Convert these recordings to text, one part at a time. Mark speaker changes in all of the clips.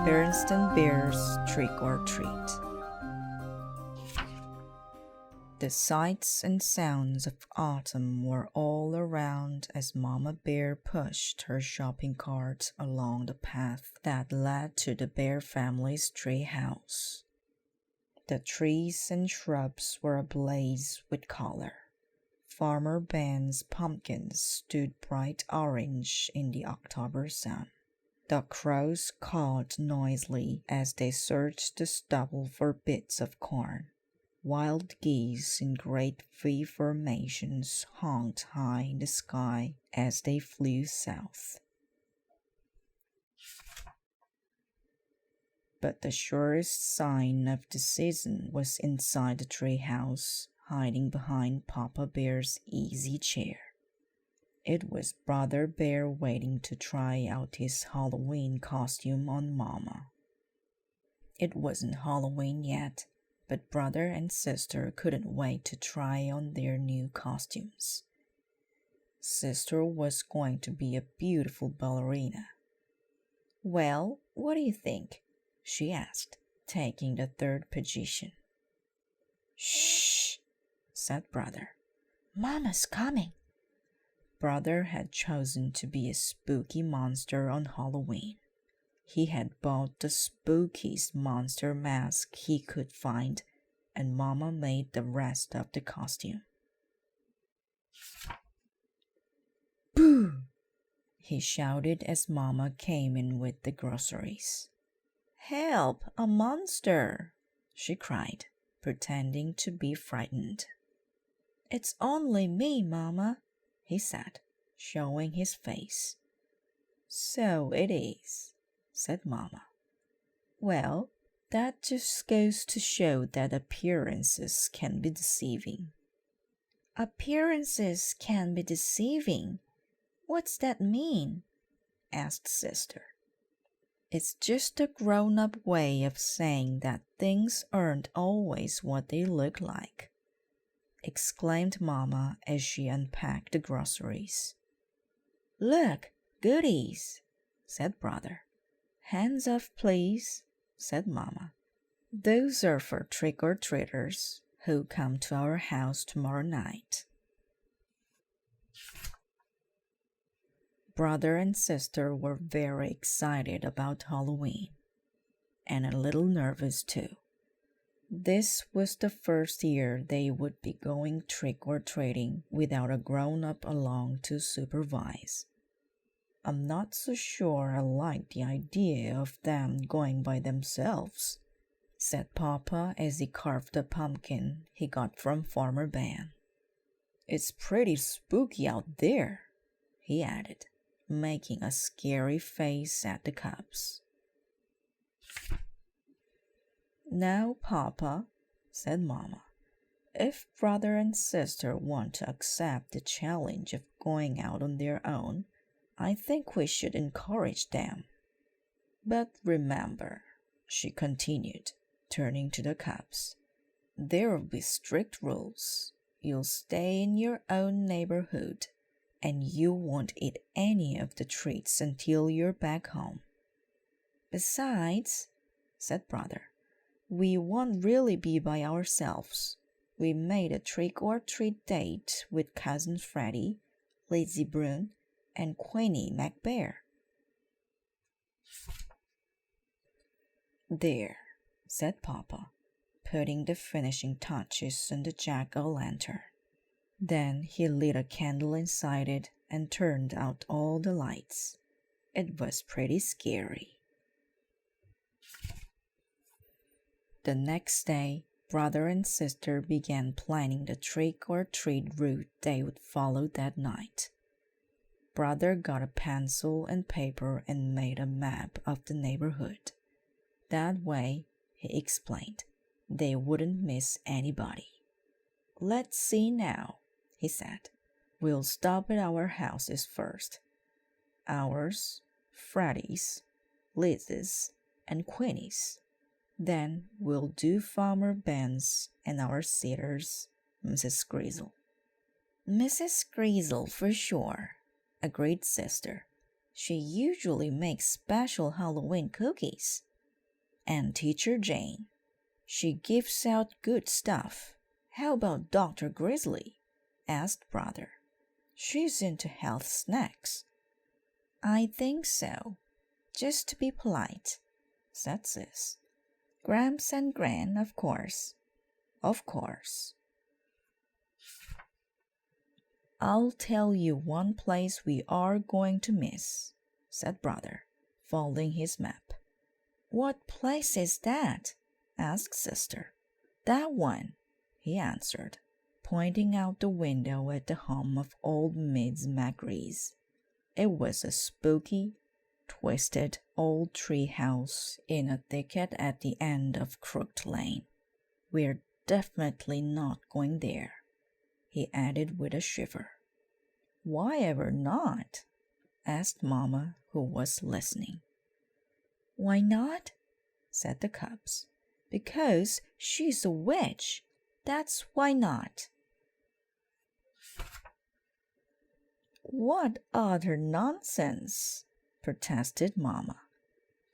Speaker 1: Berenstain Bear's Trick or Treat. The sights and sounds of autumn were all around as Mama Bear pushed her shopping cart along the path that led to the Bear family's tree house. The trees and shrubs were ablaze with color. Farmer Ben's pumpkins stood bright orange in the October sun. The crows cawed noisily as they searched the stubble for bits of corn. Wild geese in great V formations honked high in the sky as they flew south. But the surest sign of the season was inside the treehouse, hiding behind Papa Bear's easy chair. It was Brother Bear waiting to try out his Halloween costume on Mama. It wasn't Halloween yet, but brother and sister couldn't wait to try on their new costumes. Sister was going to be a beautiful ballerina. "Well, what do you think?" she asked, taking the third position. "Shh," said brother. "Mama's coming." Brother had chosen to be a spooky monster on Halloween. He had bought the spookiest monster mask he could find, and Mama made the rest of the costume. "Boo!" he shouted as Mama came in with the groceries. "Help, a monster!" she cried, pretending to be frightened. "It's only me, Mama," he said, showing his face. "So it is," said Mama. "Well, that just goes to show that appearances can be deceiving." "Appearances can be deceiving? What's that mean?" asked Sister. "It's just a grown-up way of saying that things aren't always what they look like," exclaimed Mama as she unpacked the groceries. "Look, goodies," said Brother. "Hands off, please," said Mama. "Those are for trick-or-treaters who come to our house tomorrow night." Brother and sister were very excited about Halloween, and a little nervous too. This was the first year they would be going trick-or-treating without a grown-up along to supervise. "I'm not so sure I like the idea of them going by themselves," said Papa as he carved a pumpkin he got from Farmer Ben. "It's pretty spooky out there," he added, making a scary face at the cubs. "Now, Papa," said Mama, "if brother and sister want to accept the challenge of going out on their own, I think we should encourage them. But remember," she continued, turning to the cubs, "there'll be strict rules. You'll stay in your own neighborhood, and you won't eat any of the treats until you're back home." "Besides," said Brother, "we won't really be by ourselves. We made a trick-or-treat date with Cousin Freddie, Lizzie Brune, and Queenie McBear." "There," said Papa, putting the finishing touches on the jack-o'-lantern. Then he lit a candle inside it and turned out all the lights. It was pretty scary. The next day, brother and sister began planning the trick-or-treat route they would follow that night. Brother got a pencil and paper and made a map of the neighborhood. That way, he explained, they wouldn't miss anybody. "Let's see now," he said. "We'll stop at our houses first. Ours, Freddie's, Liz's, and Queenie's. Then we'll do Farmer Ben's and our sitters, Mrs. Grizzle." "Mrs. Grizzle for sure," agreed Sister. "She usually makes special Halloween cookies." and Teacher Jane. She gives out good stuff. How about Dr. Grizzly? Asked Brother. She's into health snacks. I think so. Just to be polite, said Sis. Gramps and Gran, of course. Of course. I'll tell you one place we are going to miss, said Brother, folding his map. What place is that? Asked Sister. That one, he answered, pointing out the window at the home of old Miss Macris. It was a spooky, twisted old tree house in a thicket at the end of Crooked Lane. We're definitely not going there, he added with a shiver. Why ever not? Asked Mama, who was listening. Why not? Said the cubs. Because she's a witch. That's why not. What utter nonsense, protested Mama.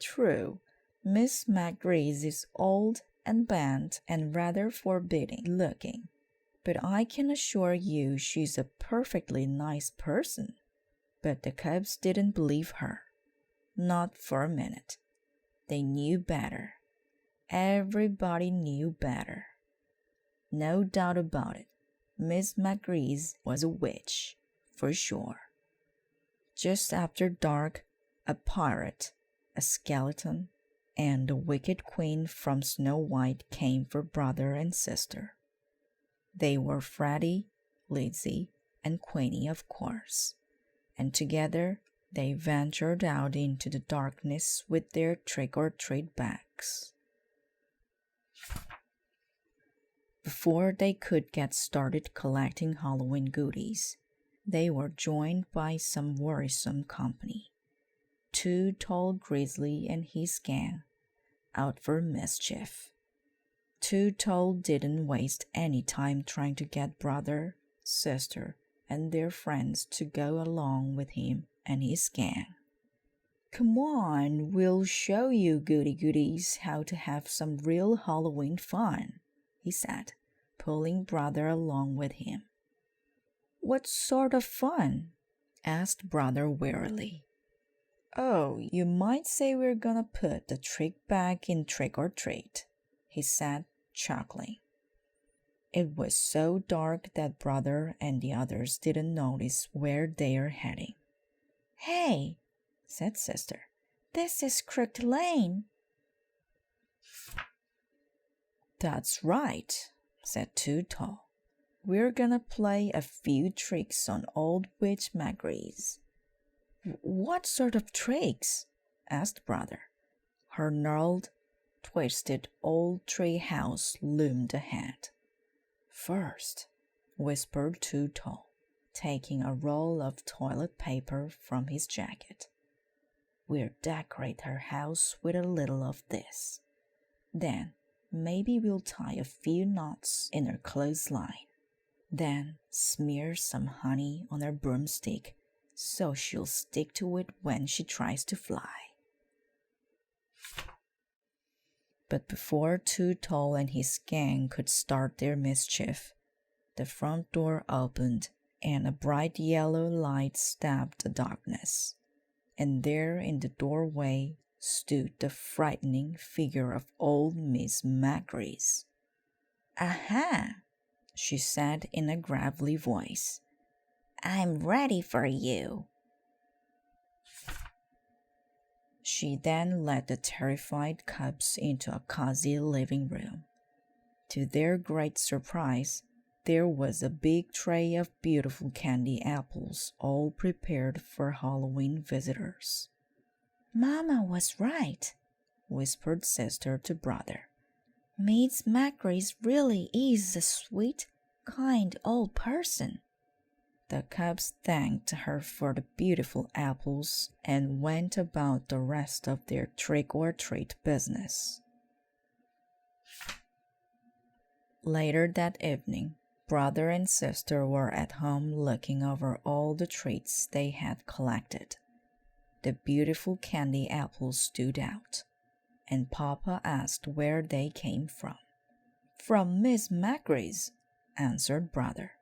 Speaker 1: True, Miss Macris is old and bent and rather forbidding looking, but I can assure you she's a perfectly nice person. But the cubs didn't believe her. Not for a minute. They knew better. Everybody knew better. No doubt about it, Miss Macris was a witch, for sure. Just after dark, a pirate, a skeleton, and the wicked queen from Snow White came for Brother and Sister. They were Freddie, Lizzie, and Queenie, of course, and together they ventured out into the darkness with their trick-or-treat bags. Before they could get started collecting Halloween goodies, they were joined by some worrisome company. Tall Grizzly and his gang, out for mischief. Tall didn't waste any time trying to get Brother, Sister, and their friends to go along with him and his gang. Come on, we'll show you goodies how to have some real Halloween fun, he said, pulling Brother along with him. What sort of fun? Asked Brother wearily. Oh, you might say we're gonna put the trick back in trick or treat, he said, chuckling. It was so dark that Brother and the others didn't notice where they're heading. Hey, said Sister, this is Crooked Lane. That's right, said Tall. We're gonna play a few tricks on old Witch Macris. What sort of tricks? Asked Brother. Her gnarled, twisted old tree house loomed ahead. First, whispered Tall, taking a roll of toilet paper from his jacket. We'll decorate her house with a little of this. Then, maybe we'll tie a few knots in her clothesline. Then, smear some honey on her broomstick so she'll stick to it when she tries to fly. But before Tall and his gang could start their mischief, the front door opened and a bright yellow light stabbed the darkness. And there in the doorway stood the frightening figure of old Miss Macris. Aha, she said in a gravelly voice. I'm ready for you. She then led the terrified cubs into a cozy living room. To their great surprise, there was a big tray of beautiful candy apples, all prepared for Halloween visitors. Mama was right, whispered Sister to Brother. Miss Macris really is a sweet, kind old person. The cubs thanked her for the beautiful apples and went about the rest of their trick-or-treat business. Later that evening, Brother and Sister were at home looking over all the treats they had collected. The beautiful candy apples stood out. and Papa asked where they came from. "From Miss Macris," answered Brother.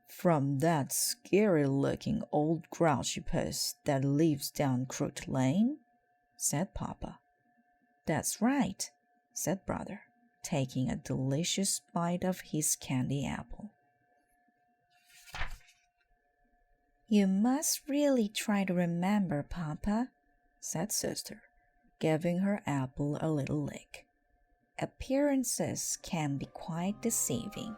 Speaker 1: "From that scary-looking old grouchy puss that lives down Crooked Lane?" said Papa. "That's right," said Brother, taking a delicious bite of his candy apple. "You must really try to remember, Papa," said Sister, giving her apple a little lick. "Appearances can be quite deceiving."